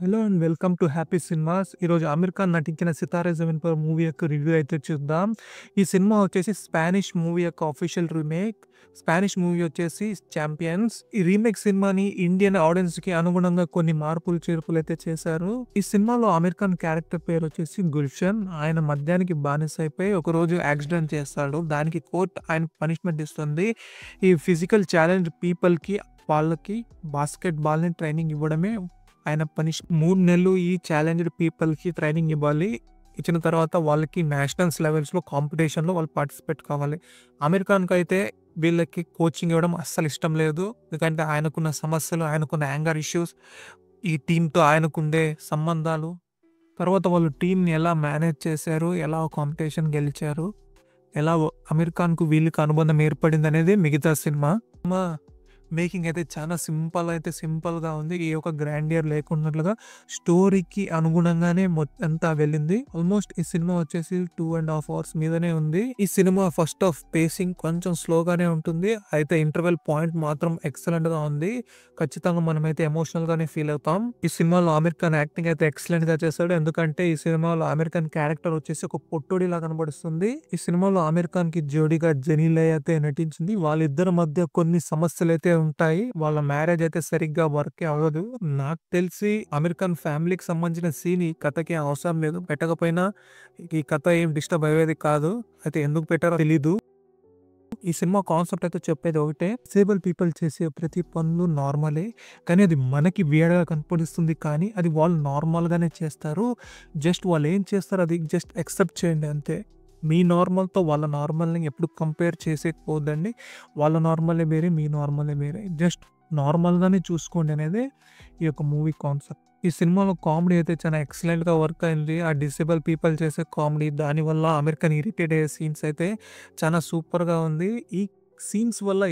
Hello and welcome to happy cinemas. ఈరోజు అమీర్ ఖాన్ నటించిన 'Sitaare Zameen per' movie యొక్క రివ్యూ అయితే చూద్దాం. ఈ సినిమా వచ్చేసి స్పానిష్ మూవీ యొక్క ఆఫీషియల్ రీమేక్. స్పానిష్ మూవీ వచ్చేసి 'ఛాంపియన్స్'. ఈ రీమేక్ సినిమాని ఇండియన్ ఆడియన్స్‌కి అనుగుణంగా కొన్ని మార్పులు, చేర్పులు అయితే చేశారు. ఈ సినిమాలో అమీర్ ఖాన్ క్యారెక్టర్ పేరు వచ్చేసి గుల్షన్. ఆయన మద్యానికి బానిస అయిపోయి ఒకరోజు యాక్సిడెంట్ చేస్తాడు. దానికి కోర్ట్ ఆయనకు పనిష్మెంట్ ఇస్తుంది. ఈ ఫిజికల్ ఛాలెంజ్ పీపుల్‌కి వాళ్ళకి బాస్కెట్ బాల్‌ని ట్రైనింగ్ ఇవ్వడమే ఆయన 3 నెలలు ఈ ఛాలెంజ్డ్ పీపుల్‌కి ట్రైనింగ్ ఇవ్వాలి. ఇచ్చిన తర్వాత వాళ్ళకి నేషనల్స్ లెవెల్స్‌లో కాంపిటీషన్‌లో వాళ్ళు పార్టిసిపేట్ కావాలి. అమీర్ ఖాన్‌కైతే వీళ్ళకి కోచింగ్ ఇవ్వడం అస్సలు ఇష్టం లేదు. ఎందుకంటే ఆయనకున్న సమస్యలు, ఆయనకున్న యాంగర్ ఇష్యూస్, ఈ టీమ్‌తో ఆయనకుండే సంబంధాలు, తర్వాత వాళ్ళు టీమ్‌ని ఎలా మేనేజ్ చేశారు, ఎలా కాంపిటీషన్ గెలిచారు, ఎలా అమీర్ ఖాన్‌కు వీళ్ళకి అనుబంధం ఏర్పడిందనేది మిగతా సినిమా. మేకింగ్ అయితే చాలా సింపుల్‌గా ఉంది. ఏ ఒక్క గ్రాండియర్ లేకున్నట్లుగా స్టోరీకి అనుగుణంగానే అంతా వెళ్ళింది. ఆల్మోస్ట్ ఈ సినిమా వచ్చేసి 2.5 అవర్స్ మీదనే ఉంది. ఈ సినిమా ఫస్ట్ హాఫ్ పేసింగ్ కొంచెం స్లోగానే ఉంటుంది. అయితే ఇంటర్వెల్ పాయింట్ మాత్రం ఎక్సలెంట్‌గా ఉంది. ఖచ్చితంగా మనమైతే ఎమోషనల్‌గానే ఫీల్ అవుతాం. ఈ సినిమాలో అమీర్ ఖాన్ యాక్టింగ్ అయితే ఎక్సలెంట్‌గా చేశాడు. ఎందుకంటే ఈ సినిమాలో అమీర్ ఖాన్ క్యారెక్టర్ వచ్చేసి ఒక పొట్టోడిలా కనబడుస్తుంది. ఈ సినిమాలో అమీర్ ఖాన్‌కి జోడీగా జెనీలియా అయితే నటించింది. వాళ్ళిద్దరి మధ్య కొన్ని సమస్యలైతే ఉంటాయి. వాళ్ళ మ్యారేజ్ అయితే సరిగ్గా వర్కే అవ్వదు. నాకు తెలిసి అమీర్ ఖాన్ ఫ్యామిలీకి సంబంధించిన సీన్ ఈ కథకి అవసరం లేదు. పెట్టకపోయినా ఈ కథ ఏం డిస్టర్బ్ అయ్యేది కాదు. అయితే ఎందుకు పెట్టారో తెలీదు. ఈ సినిమా కాన్సెప్ట్ అయితే చెప్పేది ఒకటే. డిసేబుల్ పీపుల్ చేసే ప్రతి పనులు నార్మలే. కానీ అది మనకి వియర్డ్‌గా కనపడిస్తుంది. కానీ అది వాళ్ళు నార్మల్‌గానే చేస్తారు. జస్ట్ వాళ్ళు ఏం చేస్తారో అది జస్ట్ యాక్సెప్ట్ చేయండి అంతే. మీ నార్మల్‌తో వాళ్ళ నార్మల్‌ని ఎప్పుడు కంపేర్ చేసేయకపోవద్దండి. వాళ్ళ నార్మలే వేరే, మీ నార్మలే వేరే. జస్ట్ నార్మల్‌గానే చూసుకోండి అనేదే ఈ యొక్క మూవీ కాన్సెప్ట్. ఈ సినిమాలో కామెడీ అయితే చాలా ఎక్సలెంట్‌గా వర్క్ అయింది. ఆ డిసేబుల్ పీపుల్ చేసే కామెడీ, దానివల్ల అమీర్ ఖాన్ ఇరిటేట్ అయ్యే సీన్స్ అయితే చాలా సూపర్‌గా ఉంది. ఈ సీన్స్ వల్ల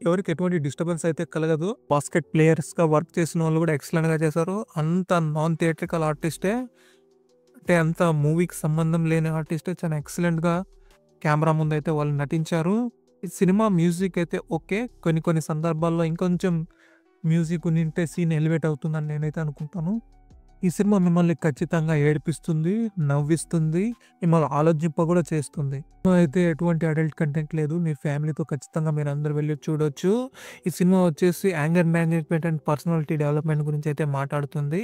ఎవరికి ఎటువంటి డిస్టర్బెన్స్ అయితే కలగదు. బాస్కెట్ ప్లేయర్స్‌గా వర్క్ చేసిన వాళ్ళు కూడా ఎక్సలెంట్‌గా చేశారు. అంత నాన్ థియేట్రికల్ ఆర్టిస్టే, అంటే అంత మూవీకి సంబంధం లేని ఆర్టిస్టే చాలా ఎక్సలెంట్‌గా కెమెరా ముందైతే వాళ్ళు నటించారు. ఈ సినిమా మ్యూజిక్ అయితే ఓకే. కొన్ని సందర్భాల్లో ఇంకొంచెం మ్యూజిక్ ఉండింటే సీన్ ఎలివేట్ అవుతుందని నేనైతే అనుకుంటాను. ఈ సినిమా మిమ్మల్ని ఖచ్చితంగా ఏడిపిస్తుంది, నవ్విస్తుంది, మిమ్మల్ని ఆలోచింప కూడా చేస్తుంది. సినిమా అయితే ఎటువంటి అడల్ట్ కంటెంట్ లేదు. మీ ఫ్యామిలీతో ఖచ్చితంగా మీరందరూ వెళ్లి చూడొచ్చు. ఈ సినిమా వచ్చేసి anger management and personality development గురించి అయితే మాట్లాడుతుంది.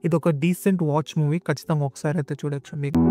ఇదొక డీసెంట్ వాచ్ మూవీ. ఖచ్చితంగా ఒకసారి అయితే చూడొచ్చు మీకు.